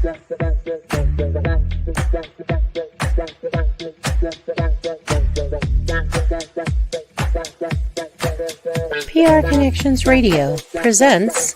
PR Connections Radio presents.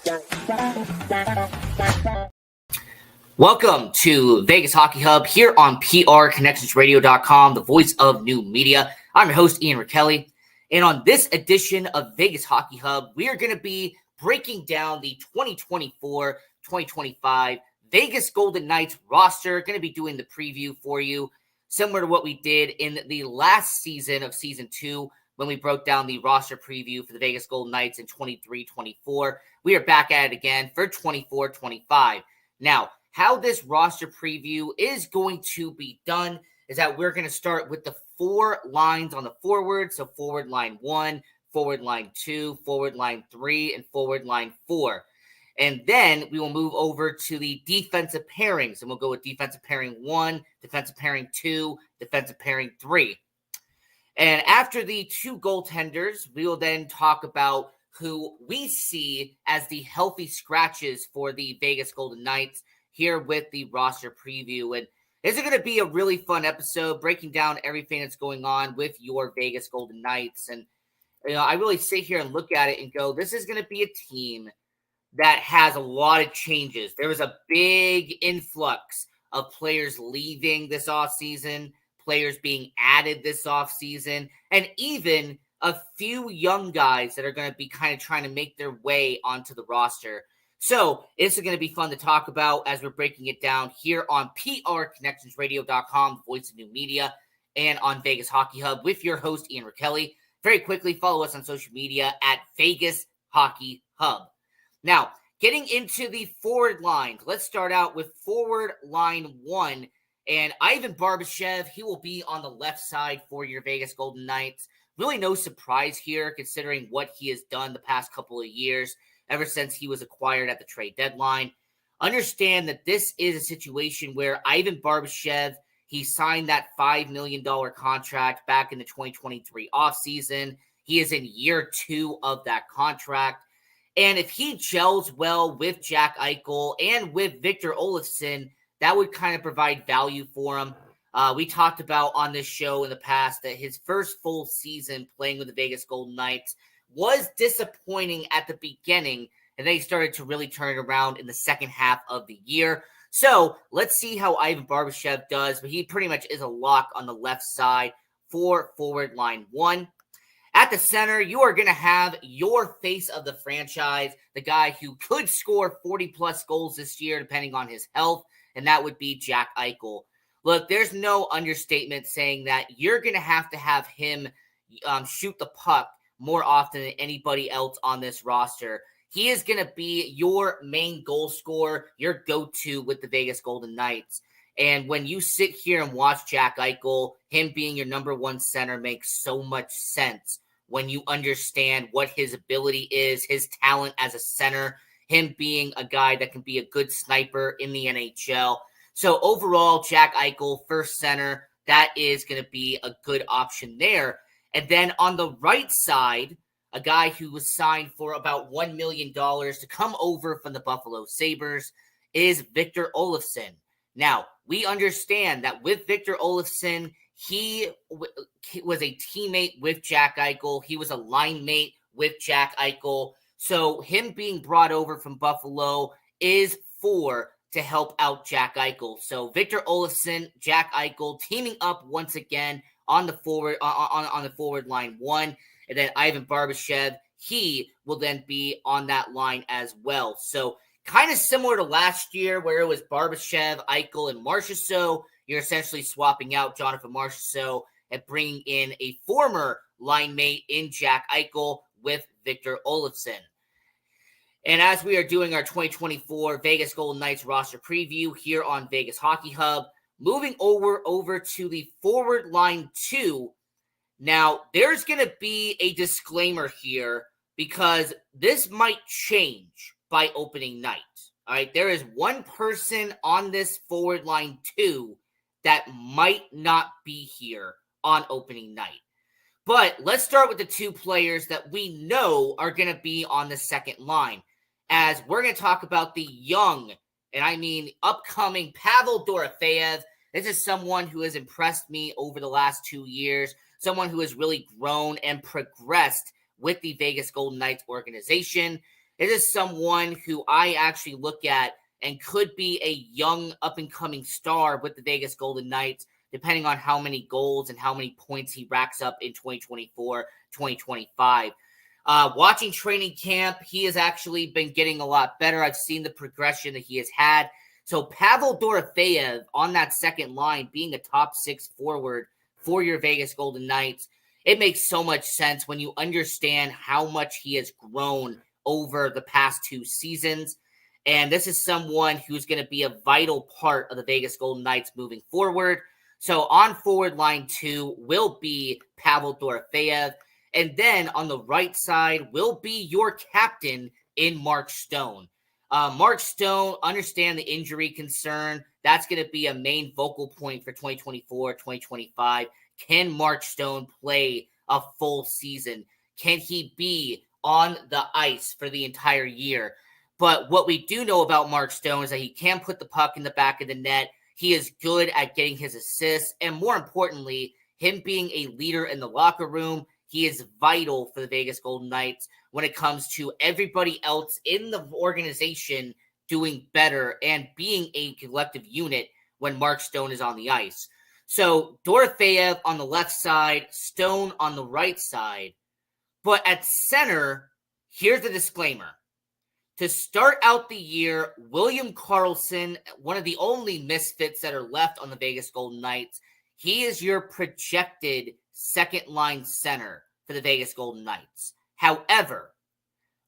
Welcome to Vegas Hockey Hub here on PRConnectionsRadio.com, the voice of new media. I'm your host, Ian Rakelli. And on this edition of Vegas Hockey Hub, we are going to be breaking down the 2024-2025 Vegas Golden Knights roster. Going to be doing the preview for you, similar to what we did in the last season of Season 2 when we broke down the roster preview for the Vegas Golden Knights in 23-24. We are back at it again for 24-25. Now, how this roster preview is going to be done is that we're going to start with the four lines on the forward. So forward line 1, forward line 2, forward line 3, and forward line 4. And then we will move over to the defensive pairings. And we'll go with defensive pairing 1, defensive pairing 2, defensive pairing 3. And after the two goaltenders, we will then talk about who we see as the healthy scratches for the Vegas Golden Knights here with the roster preview. And this is going to be a really fun episode, breaking down everything that's going on with your Vegas Golden Knights. And, I really sit here and look at it and go, this is going to be a team that has a lot of changes. There was a big influx of players leaving this offseason, players being added this offseason, and even a few young guys that are going to be kind of trying to make their way onto the roster. So this is going to be fun to talk about as we're breaking it down here on PRConnectionsRadio.com, the voice of new media, and on Vegas Hockey Hub with your host, Ian Rakelli. Very quickly, follow us on social media at Vegas Hockey Hub. Now, getting into the forward lines, let's start out with forward line 1. And Ivan Barbashev, he will be on the left side for your Vegas Golden Knights. Really no surprise here considering what he has done the past couple of years, ever since he was acquired at the trade deadline. Understand that this is a situation where Ivan Barbashev, he signed that $5 million contract back in the 2023 offseason. He is in year 2 of that contract. And if he gels well with Jack Eichel and with Victor Olofsson, that would kind of provide value for him. We talked about on this show in the past that his first full season playing with the Vegas Golden Knights was disappointing at the beginning, and then he started to really turn it around in the second half of the year. So let's see how Ivan Barbashev does, but he pretty much is a lock on the left side for forward line 1. At the center, you are going to have your face of the franchise, the guy who could score 40-plus goals this year depending on his health, and that would be Jack Eichel. Look, there's no understatement saying that you're going to have him shoot the puck more often than anybody else on this roster. He is going to be your main goal scorer, your go-to with the Vegas Golden Knights. And when you sit here and watch Jack Eichel, him being your number 1 center makes so much sense when you understand what his ability is, his talent as a center, him being a guy that can be a good sniper in the NHL. So overall, Jack Eichel, first center, that is going to be a good option there. And then on the right side, a guy who was signed for about $1 million to come over from the Buffalo Sabres is Victor Olofsson. Now, we understand that with Victor Olofsson, he was a teammate with Jack Eichel. He was a line mate with Jack Eichel. So him being brought over from Buffalo is to help out Jack Eichel. So Victor Olofsson, Jack Eichel teaming up once again on the forward on the forward line 1, and then Ivan Barbashev, he will then be on that line as well. So kind of similar to last year where it was Barbashev, Eichel, and Marchessault. You're essentially swapping out Jonathan Marchessault and bringing in a former line mate in Jack Eichel with Victor Olofsson. And as we are doing our 2024 Vegas Golden Knights roster preview here on Vegas Hockey Hub, moving over to the forward line 2. Now, there's going to be a disclaimer here because this might change by opening night. All right, there is one person on this forward line 2 that might not be here on opening night. But let's start with the 2 players that we know are going to be on the second line, as we're going to talk about the young and I mean upcoming Pavel Dorofeyev. This is someone who has impressed me over the last 2 years, someone who has really grown and progressed with the Vegas Golden Knights organization. This is someone who I actually look at and could be a young up-and-coming star with the Vegas Golden Knights, depending on how many goals and how many points he racks up in 2024, 2025. Watching training camp, he has actually been getting a lot better. I've seen the progression that he has had. So Pavel Dorofeyev on that second line, being a top 6 forward for your Vegas Golden Knights, it makes so much sense when you understand how much he has grown over the past 2 seasons. And this is someone who's going to be a vital part of the Vegas Golden Knights moving forward. So on forward line 2 will be Pavel Dorofeyev. And then on the right side will be your captain in Mark Stone. Mark Stone, understand the injury concern. That's going to be a main focal point for 2024, 2025. Can Mark Stone play a full season? Can he be on the ice for the entire year? But what we do know about Mark Stone is that he can put the puck in the back of the net. He is good at getting his assists. And more importantly, him being a leader in the locker room, he is vital for the Vegas Golden Knights when it comes to everybody else in the organization doing better and being a collective unit when Mark Stone is on the ice. So Dorofeyev on the left side, Stone on the right side. But at center, here's the disclaimer. To start out the year, William Karlsson, one of the only misfits that are left on the Vegas Golden Knights, he is your projected second-line center for the Vegas Golden Knights. However,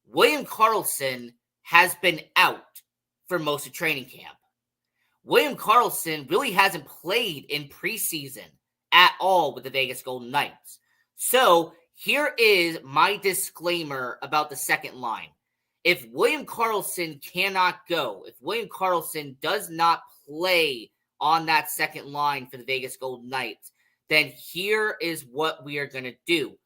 William Karlsson has been out for most of training camp. William Karlsson really hasn't played in preseason at all with the Vegas Golden Knights. So here is my disclaimer about the second line. If William Karlsson cannot go, if William Karlsson does not play on that second line for the Vegas Golden Knights, then here is what we are going to do.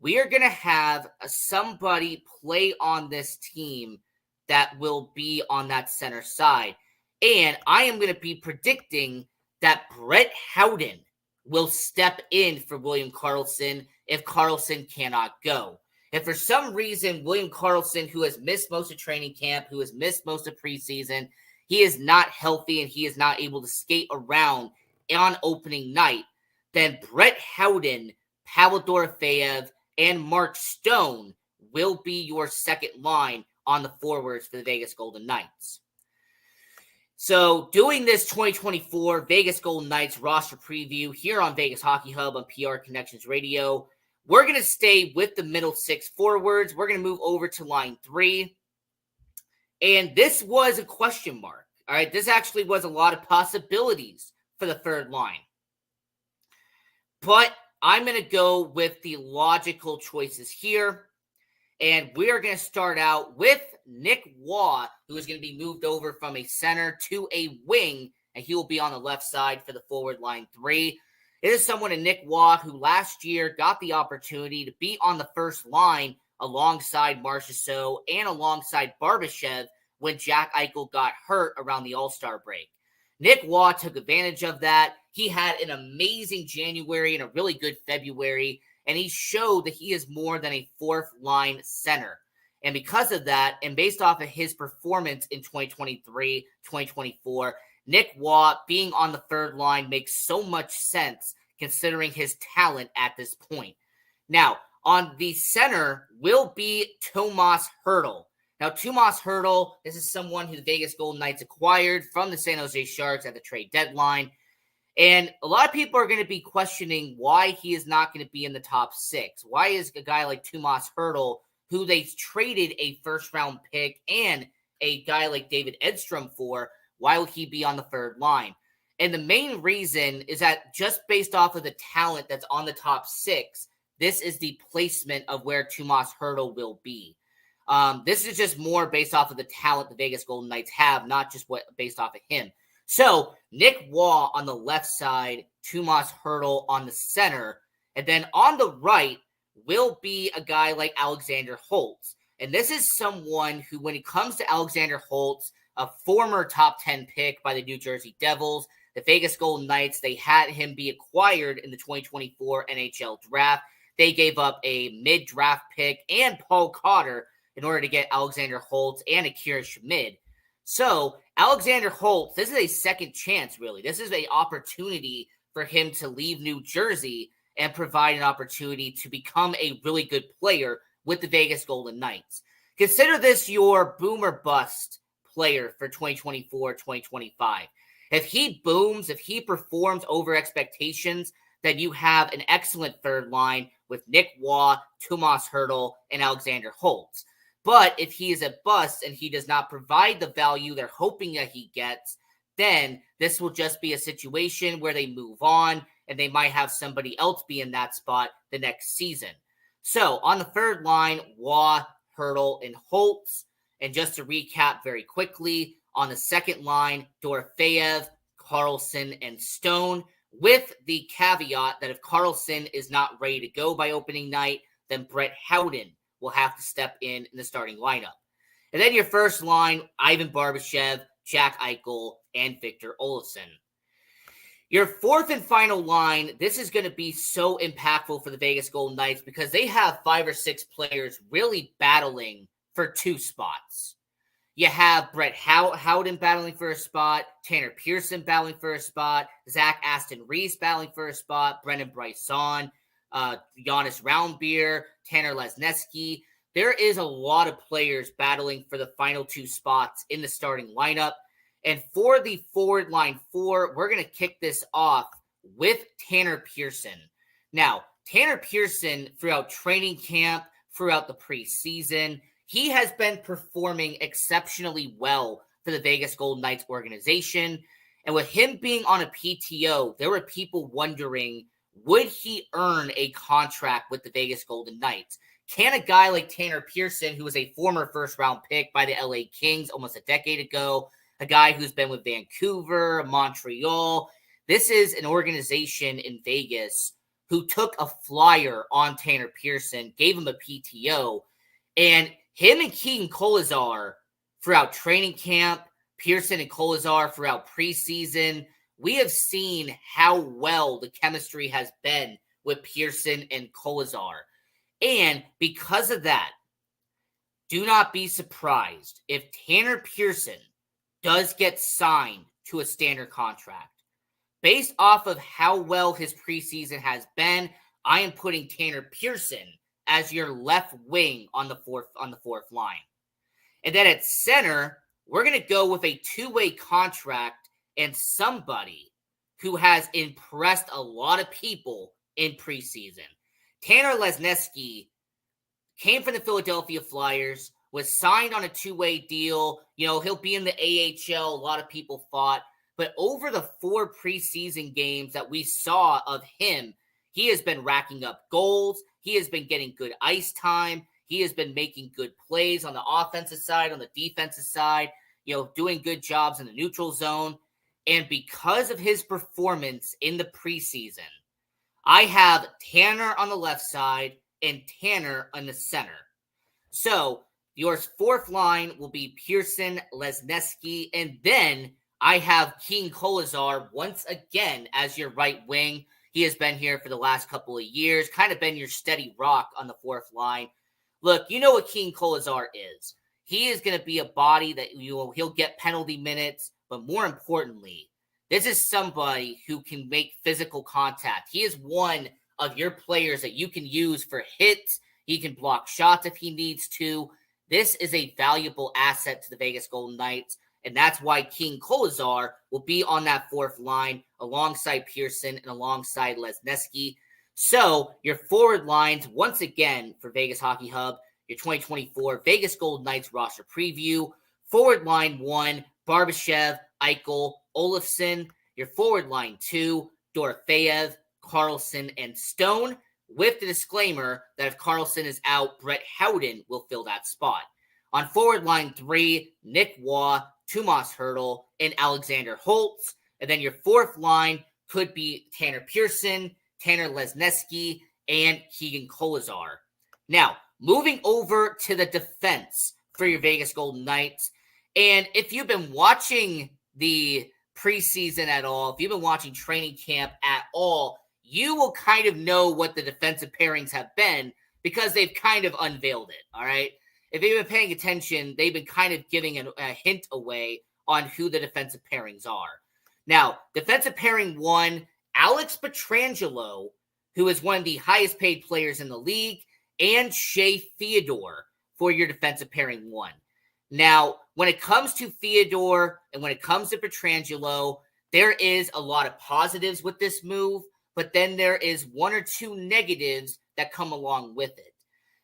We are going to have somebody play on this team that will be on that center side. And I am going to be predicting that Brett Howden will step in for William Karlsson if Karlsson cannot go. If for some reason William Karlsson, who has missed most of training camp, who has missed most of preseason, he is not healthy and he is not able to skate around on opening night, then Brett Howden, Pavel Dorofeyev, and Mark Stone will be your second line on the forwards for the Vegas Golden Knights. So doing this 2024 Vegas Golden Knights roster preview here on Vegas Hockey Hub on PR Connections Radio, we're going to stay with the middle 6 forwards. We're going to move over to line 3. And this was a question mark. All right, this actually was a lot of possibilities for the third line. But I'm going to go with the logical choices here. And we are going to start out with Nick Waugh, who is going to be moved over from a center to a wing, and he will be on the left side for the forward line 3. It is someone in Nick Waugh who last year got the opportunity to be on the first line alongside Marchessault and alongside Barbashev when Jack Eichel got hurt around the All-Star break. Nick Waugh took advantage of that. He had an amazing January and a really good February, and he showed that he is more than a fourth-line center. And because of that, and based off of his performance in 2023, 2024, Nick Waugh being on the third line makes so much sense considering his talent at this point. Now, on the center will be Tomas Hertl. Now, Tomas Hertl, this is someone who the Vegas Golden Knights acquired from the San Jose Sharks at the trade deadline. And a lot of people are going to be questioning why he is not going to be in the top 6. Why is a guy like Tomas Hertl, who they traded a first-round pick and a guy like David Edstrom for, why will he be on the third line? And the main reason is that just based off of the talent that's on the top 6, this is the placement of where Tomas Hertl will be. This is just more based off of the talent the Vegas Golden Knights have, not just what based off of him. So Nick Waugh on the left side, Tomas Hertl on the center, and then on the right will be a guy like Alexander Holtz. And this is someone who, when it comes to Alexander Holtz, a former top 10 pick by the New Jersey Devils. The Vegas Golden Knights, they had him be acquired in the 2024 NHL draft. They gave up a mid-draft pick and Paul Cotter in order to get Alexander Holtz and Akira Schmid. So Alexander Holtz, this is a second chance, really. This is an opportunity for him to leave New Jersey and provide an opportunity to become a really good player with the Vegas Golden Knights. Consider this your boom or bust player for 2024-2025. If he booms, if he performs over expectations, then you have an excellent third line with Nick Waugh, Tomas Hertl, and Alexander Holtz. But if he is a bust and he does not provide the value they're hoping that he gets, then this will just be a situation where they move on and they might have somebody else be in that spot the next season. So on the third line, Waugh, Hertl, and Holtz. And just to recap very quickly, on the second line, Dorofeyev, Carlson, and Stone, with the caveat that if Carlson is not ready to go by opening night, then Brett Howden will have to step in the starting lineup. And then your first line, Ivan Barbashev, Jack Eichel, and Victor Olofsson. Your fourth and final line, this is going to be so impactful for the Vegas Golden Knights because they have 5 or 6 players really battling for 2 spots. You have Brett Howden battling for a spot, Tanner Pearson battling for a spot, Zach Aston Reese battling for a spot, Brendan Brisson, Jonas Roundbeer, Tanner Lesneski. There is a lot of players battling for the final 2 spots in the starting lineup. And for the forward line 4, we're going to kick this off with Tanner Pearson. Now, Tanner Pearson, throughout training camp, throughout the preseason, he has been performing exceptionally well for the Vegas Golden Knights organization. And with him being on a PTO, there were people wondering, would he earn a contract with the Vegas Golden Knights? Can a guy like Tanner Pearson, who was a former first-round pick by the LA Kings almost a decade ago, a guy who's been with Vancouver, Montreal, this is an organization in Vegas who took a flyer on Tanner Pearson, gave him a PTO, and him and Keegan Kolesar throughout training camp, Pearson and Kolesar throughout preseason, we have seen how well the chemistry has been with Pearson and Kolesar. And because of that, do not be surprised if Tanner Pearson does get signed to a standard contract. Based off of how well his preseason has been, I am putting Tanner Pearson as your left wing on the fourth line. And then at center, we're going to go with a 2-way contract and somebody who has impressed a lot of people in preseason. Tanner Lesneski came from the Philadelphia Flyers, was signed on a 2-way deal. You know, he'll be in the AHL, a lot of people thought. But over the 4 preseason games that we saw of him, he has been racking up goals. He has been getting good ice time. He has been making good plays on the offensive side, on the defensive side, you know, doing good jobs in the neutral zone. And because of his performance in the preseason, I have Tanner on the left side and Tanner on the center. So your fourth line will be Pearson, Lesneski, and then I have Keegan Kolesar once again as your right wing. He has been here for the last couple of years, kind of been your steady rock on the fourth line. Look, you know what Keegan Kolesar is. He is going to be a body that he'll get penalty minutes, but more importantly, this is somebody who can make physical contact. He is one of your players that you can use for hits. He can block shots if he needs to. This is a valuable asset to the Vegas Golden Knights, and that's why Keegan Kolesar will be on that fourth line alongside Pearson and alongside Lesneski. So your forward lines, once again, for Vegas Hockey Hub, your 2024 Vegas Golden Knights roster preview. Forward line 1, Barbashev, Eichel, Olofsson. Your forward line 2, Dorofeyev, Carlson, and Stone, with the disclaimer that if Carlson is out, Brett Howden will fill that spot. On forward line 3, Nick Waugh, Tomas Hertl, and Alexander Holtz. And then your fourth line could be Tanner Pearson, Tanner Lesneski, and Keegan Kolesar. Now, moving over to the defense for your Vegas Golden Knights, And if you've been watching the preseason at all, if you've been watching training camp at all, you will kind of know what the defensive pairings have been because they've kind of unveiled it, all right? If you've been paying attention, they've been kind of giving a hint away on who the defensive pairings are. Now, defensive pairing 1, Alex Pietrangelo, who is one of the highest paid players in the league, and Shea Theodore for your defensive pairing 1. Now, when it comes to Theodore and when it comes to Pietrangelo, there is a lot of positives with this move, but then there is 1 or 2 negatives that come along with it.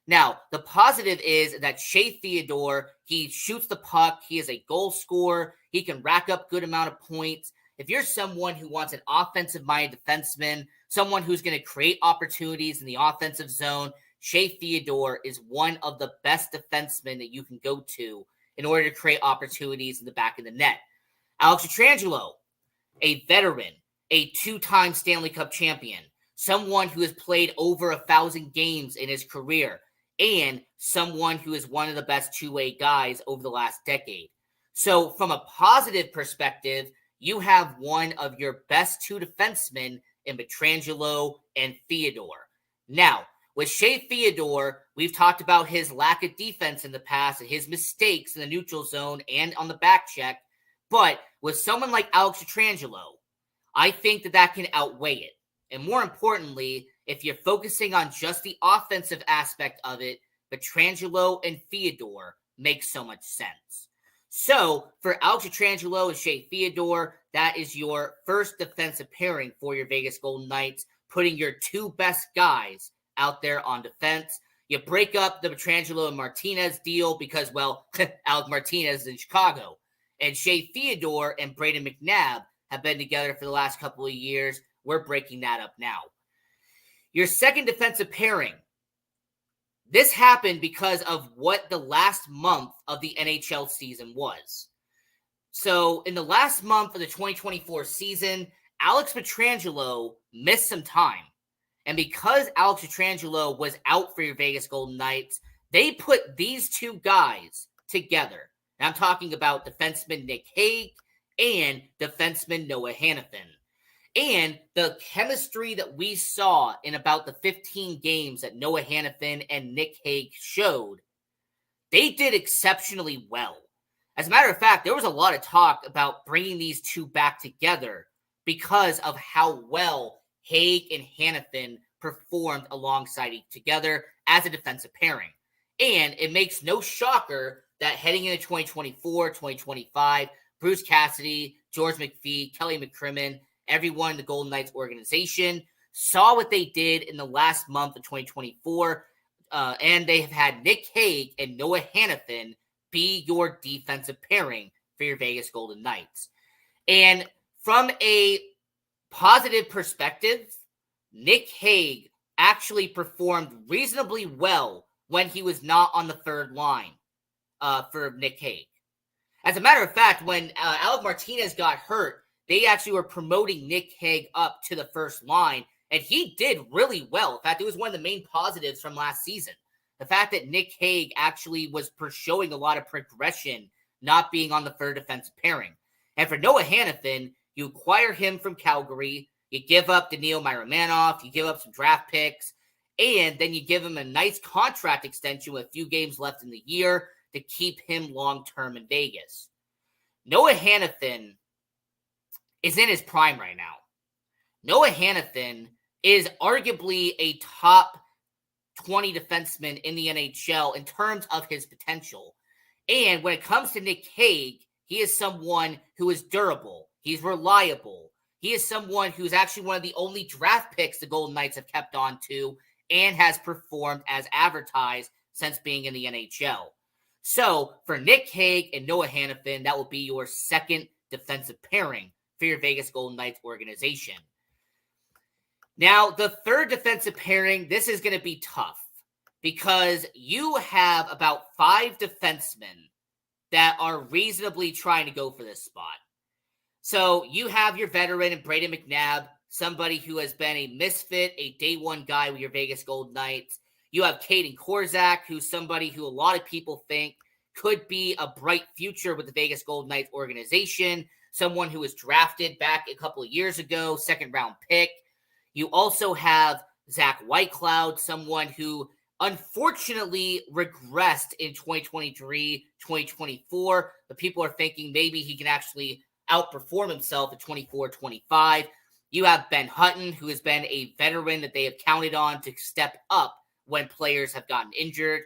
Now, the positive is that Shea Theodore, he shoots the puck, he is a goal scorer, he can rack up good amount of points. If you're someone who wants an offensive-minded defenseman, someone who's going to create opportunities in the offensive zone, Shea Theodore is one of the best defensemen that you can go to in order to create opportunities in the back of the net. Alex Pietrangelo, a veteran, a 2-time Stanley Cup champion, someone who has played over 1,000 games in his career, and someone who is one of the best two-way guys over the last decade. So from a positive perspective, you have one of your best 2 defensemen in Pietrangelo and Theodore. Now, with Shea Theodore, we've talked about his lack of defense in the past and his mistakes in the neutral zone and on the back check. But with someone like Alex Pietrangelo, I think that can outweigh it. And more importantly, if you're focusing on just the offensive aspect of it, Pietrangelo and Theodore make so much sense. So for Alex Pietrangelo and Shea Theodore, that is your first defensive pairing for your Vegas Golden Knights, putting your 2 best guys out there on defense. You break up the Pietrangelo and Martinez deal because, well, Alec Martinez is in Chicago. And Shea Theodore and Brayden McNabb have been together for the last couple of years. We're breaking that up now. Your second defensive pairing. This happened because of what the last month of the NHL season was. So in the last month of the 2024 season, Alex Pietrangelo missed some time. And because Alex Pietrangelo was out for your Vegas Golden Knights, they put these 2 guys together. And I'm talking about defenseman Nick Hague and defenseman Noah Hanifin. And the chemistry that we saw in about the 15 games that Noah Hanifin and Nick Hague showed, they did exceptionally well. As a matter of fact, there was a lot of talk about bringing these 2 back together because of how well Hague and Hanifin performed alongside each together as a defensive pairing. And it makes no shocker that heading into 2024, 2025, Bruce Cassidy, George McPhee, Kelly McCrimmon, everyone in the Golden Knights organization saw what they did in the last month of 2024, and they have had Nick Hague and Noah Hanifin be your defensive pairing for your Vegas Golden Knights. And from a positive perspective, Nick Hague actually performed reasonably well when he was not on the third line for Nick Hague. As a matter of fact, when Alec Martinez got hurt, they actually were promoting Nick Hague up to the first line, and he did really well. In fact, it was one of the main positives from last season. The fact that Nick Hague actually was showing a lot of progression, not being on the third defensive pairing. And for Noah Hanifin, you acquire him from Calgary, you give up Daniil Miromanov, you give up some draft picks, and then you give him a nice contract extension with a few games left in the year to keep him long-term in Vegas. Noah Hanifin is in his prime right now. Noah Hanifin is arguably a top 20 defenseman in the NHL in terms of his potential. And when it comes to Nick Hague, he is someone who is durable. He's reliable. He is someone who's actually one of the only draft picks the Golden Knights have kept on to and has performed as advertised since being in the NHL. So for Nick Hague and Noah Hanifin, that will be your second defensive pairing for your Vegas Golden Knights organization. Now, the third defensive pairing, this is going to be tough because you have about 5 defensemen that are reasonably trying to go for this spot. So you have your veteran in Brayden McNabb, somebody who has been a misfit, a day one guy with your Vegas Golden Knights. You have Caden Korzak, who's somebody who a lot of people think could be a bright future with the Vegas Golden Knights organization, someone who was drafted back a couple of years ago, second-round pick. You also have Zach Whitecloud, someone who unfortunately regressed in 2023, 2024, but people are thinking maybe he can actually outperform himself at 24, 25. You have Ben Hutton, who has been a veteran that they have counted on to step up when players have gotten injured.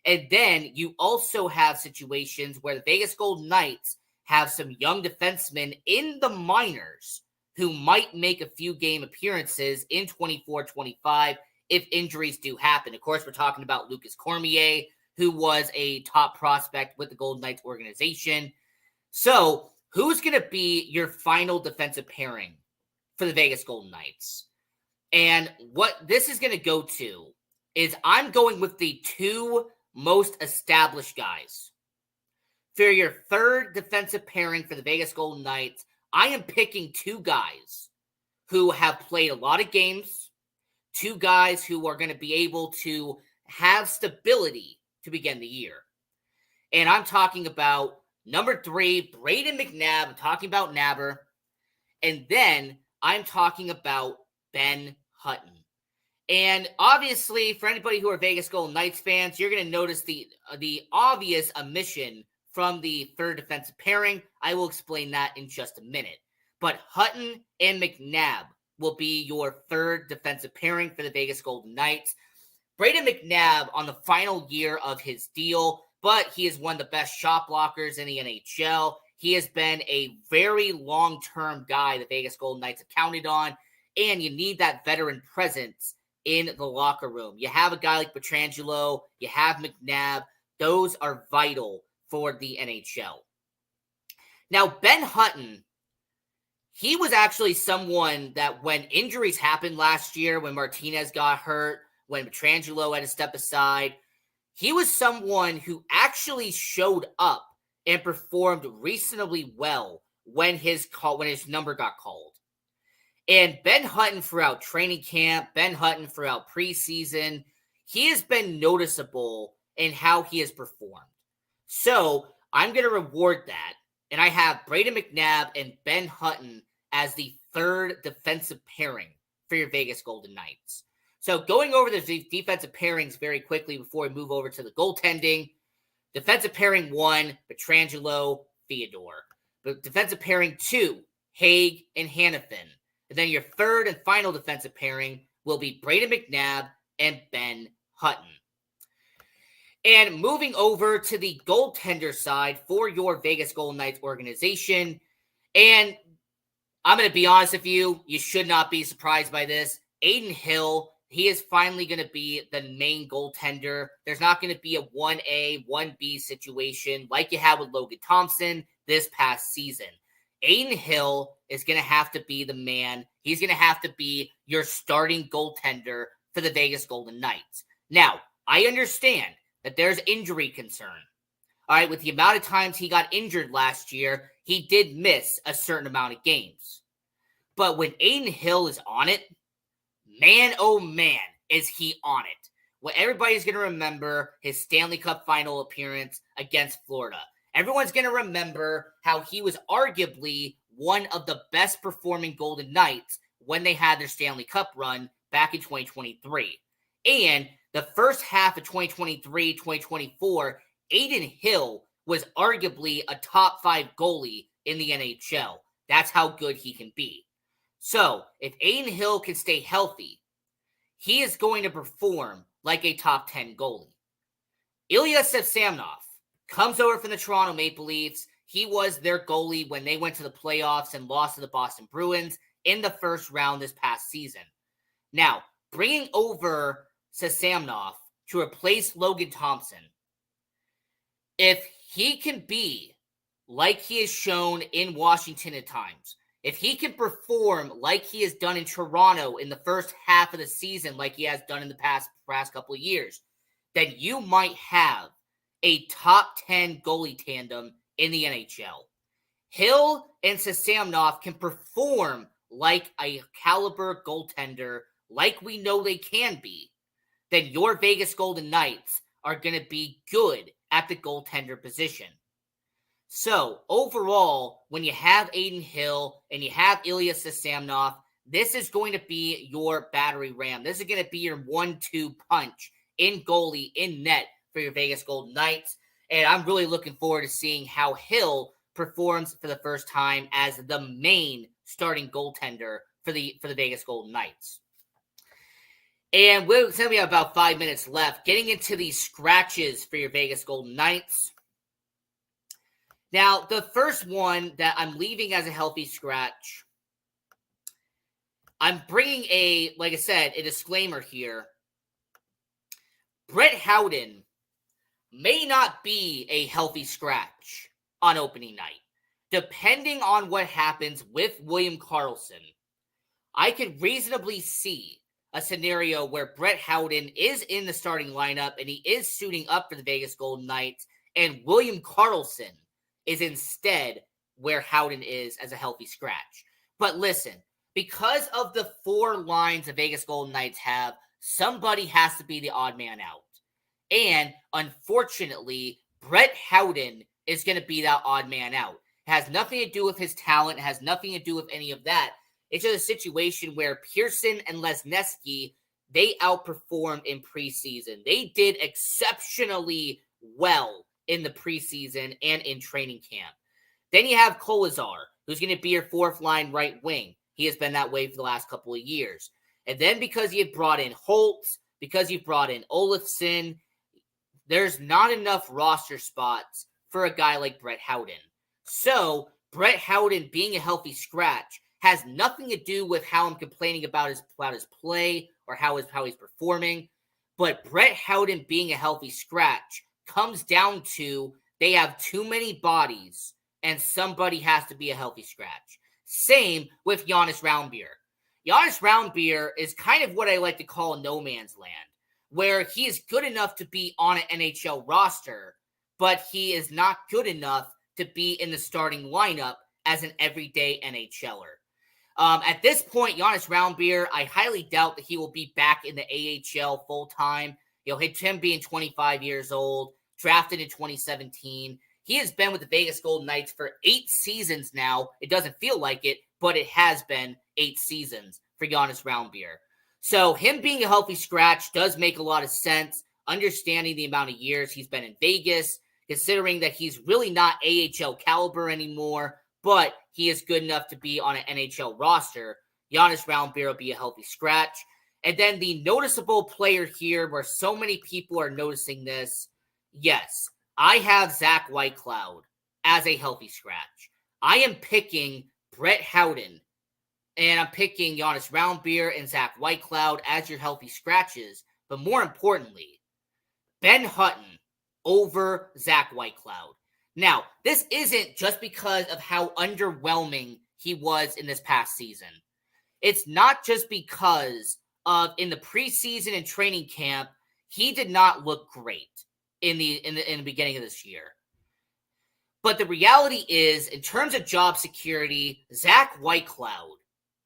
And then you also have situations where the Vegas Golden Knights have some young defensemen in the minors who might make a few game appearances in 24-25 if injuries do happen. Of course, we're talking about Lucas Cormier, who was a top prospect with the Golden Knights organization. So, who's going to be your final defensive pairing for the Vegas Golden Knights? And what this is going to go to is I'm going with the two most established guys. For your third defensive pairing for the Vegas Golden Knights, I am picking two guys who have played a lot of games, two guys who are going to be able to have stability to begin the year. And I'm talking about number 3, Brayden McNabb. I'm talking about Nabber. And then I'm talking about Ben Hutton. And obviously, for anybody who are Vegas Golden Knights fans, you're going to notice the obvious omission from the third defensive pairing. I will explain that in just a minute. But Hutton and McNabb will be your third defensive pairing for the Vegas Golden Knights. Brayden McNabb on the final year of his deal, but he is one of the best shot blockers in the NHL. He has been a very long-term guy the Vegas Golden Knights have counted on, and you need that veteran presence in the locker room. You have a guy like Pietrangelo, you have McNabb. Those are vital for the NHL. Now, Ben Hutton, he was actually someone that when injuries happened last year, when Martinez got hurt, when Pietrangelo had to step aside, he was someone who actually showed up and performed reasonably well when his number got called. And Ben Hutton throughout training camp, Ben Hutton throughout preseason, he has been noticeable in how he has performed. So I'm going to reward that. And I have Brayden McNabb and Ben Hutton as the third defensive pairing for your Vegas Golden Knights. So going over the defensive pairings very quickly before we move over to the goaltending. Defensive pairing 1, Pietrangelo, Theodore. But defensive pairing 2, Haig and Hannafin. And then your third and final defensive pairing will be Brayden McNabb and Ben Hutton. And moving over to the goaltender side for your Vegas Golden Knights organization. And I'm going to be honest with you, you should not be surprised by this. Adin Hill, he is finally going to be the main goaltender. There's not going to be a 1A, 1B situation like you had with Logan Thompson this past season. Adin Hill is going to have to be the man. He's going to have to be your starting goaltender for the Vegas Golden Knights. Now, I understand that there's injury concern. All right, with the amount of times he got injured last year, he did miss a certain amount of games. But when Adin Hill is on it, man, oh man, is he on it. Well, everybody's going to remember his Stanley Cup final appearance against Florida. Everyone's going to remember how he was arguably one of the best performing Golden Knights when they had their Stanley Cup run back in 2023. And the first half of 2023, 2024, Adin Hill was arguably a top 5 goalie in the NHL. That's how good he can be. So, if Adin Hill can stay healthy, he is going to perform like a top 10 goalie. Ilya Samsonov comes over from the Toronto Maple Leafs. He was their goalie when they went to the playoffs and lost to the Boston Bruins in the first round this past season. Now, bringing over Samsonov to replace Logan Thompson, if he can be like he has shown in Washington at times, if he can perform like he has done in Toronto in the first half of the season, like he has done in the past couple of years, then you might have a top 10 goalie tandem in the NHL. Hill and Samsonov can perform like a caliber goaltender, like we know they can be, then your Vegas Golden Knights are going to be good at the goaltender position. So overall, when you have Adin Hill and you have Ilya Samsonov, this is going to be your battery ram. This is going to be your 1-2 punch in goalie, in net for your Vegas Golden Knights. And I'm really looking forward to seeing how Hill performs for the first time as the main starting goaltender for the Vegas Golden Knights. And we have about 5 minutes left. Getting into these scratches for your Vegas Golden Knights. Now, the first one that I'm leaving as a healthy scratch, I'm bringing like I said, a disclaimer here. Brett Howden may not be a healthy scratch on opening night. Depending on what happens with William Karlsson, I could reasonably see a scenario where Brett Howden is in the starting lineup and he is suiting up for the Vegas Golden Knights, and William Karlsson is instead where Howden is as a healthy scratch. But listen, because of the 4 lines the Vegas Golden Knights have, somebody has to be the odd man out. And unfortunately, Brett Howden is going to be that odd man out. It has nothing to do with his talent. It has nothing to do with any of that. It's just a situation where Pearson and Lesniewski, they outperformed in preseason. They did exceptionally well in the preseason and in training camp. Then you have Kolazar, who's going to be your 4th line right wing. He has been that way for the last couple of years. And then because you've brought in Holtz, because you've brought in Olofsson, there's not enough roster spots for a guy like Brett Howden. So Brett Howden being a healthy scratch has nothing to do with how I'm complaining about his play or how he's performing. But Brett Howden being a healthy scratch comes down to they have too many bodies and somebody has to be a healthy scratch. Same with Jonas Roundbeer. Jonas Roundbeer is kind of what I like to call no man's land, where he is good enough to be on an NHL roster, but he is not good enough to be in the starting lineup as an everyday NHLer. At this point, Jonas Roundbeer, I highly doubt that he will be back in the AHL full-time. Him being 25 years old, drafted in 2017. He has been with the Vegas Golden Knights for 8 seasons now. It doesn't feel like it, but it has been 8 seasons for Jonas Roundbeer. So him being a healthy scratch does make a lot of sense, understanding the amount of years he's been in Vegas, considering that he's really not AHL caliber anymore, but he is good enough to be on an NHL roster. Jonas Roundbeer will be a healthy scratch. And then the noticeable player here, where so many people are noticing this, yes, I have Zach Whitecloud as a healthy scratch. I am picking Brett Howden, and I'm picking Jonas Roundbeer and Zach Whitecloud as your healthy scratches. But more importantly, Ben Hutton over Zach Whitecloud. Now, this isn't just because of how underwhelming he was in this past season. It's not just because of in the preseason and training camp, he did not look great in the beginning of this year. But the reality is, in terms of job security, Zach Whitecloud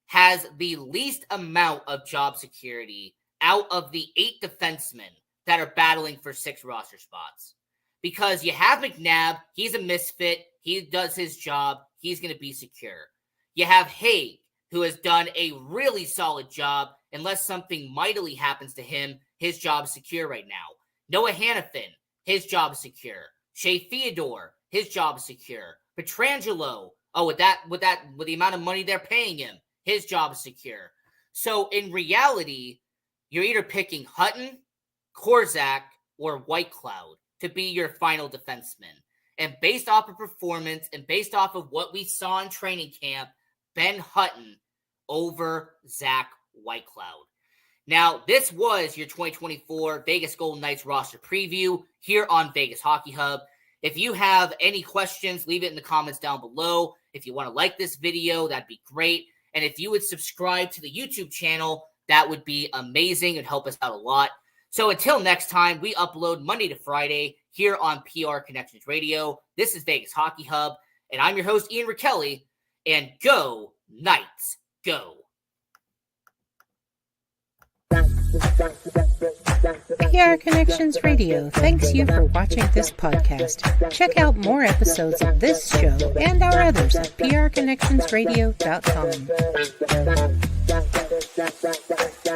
has the least amount of job security out of the 8 defensemen that are battling for 6 roster spots. Because you have McNabb, he's a misfit, he does his job, he's going to be secure. You have Haig, who has done a really solid job. Unless something mightily happens to him, his job is secure right now. Noah Hannafin, his job is secure. Shea Theodore, his job is secure. Pietrangelo, with the amount of money they're paying him, his job is secure. So in reality, you're either picking Hutton, Korczak, or Whitecloud to be your final defenseman. And based off of performance and based off of what we saw in training camp, Ben Hutton over Zach Whitecloud. Now, this was your 2024 Vegas Golden Knights roster preview here on Vegas Hockey Hub. If you have any questions, leave it in the comments down below. If you want to like this video, that'd be great. And if you would subscribe to the YouTube channel, that would be amazing. It'd help us out a lot. So until next time, we upload Monday to Friday here on PR Connections Radio. This is Vegas Hockey Hub, and I'm your host, Ian Rakelli, and go Knights, go! PR Connections Radio thanks you for watching this podcast. Check out more episodes of this show and our others at prconnectionsradio.com.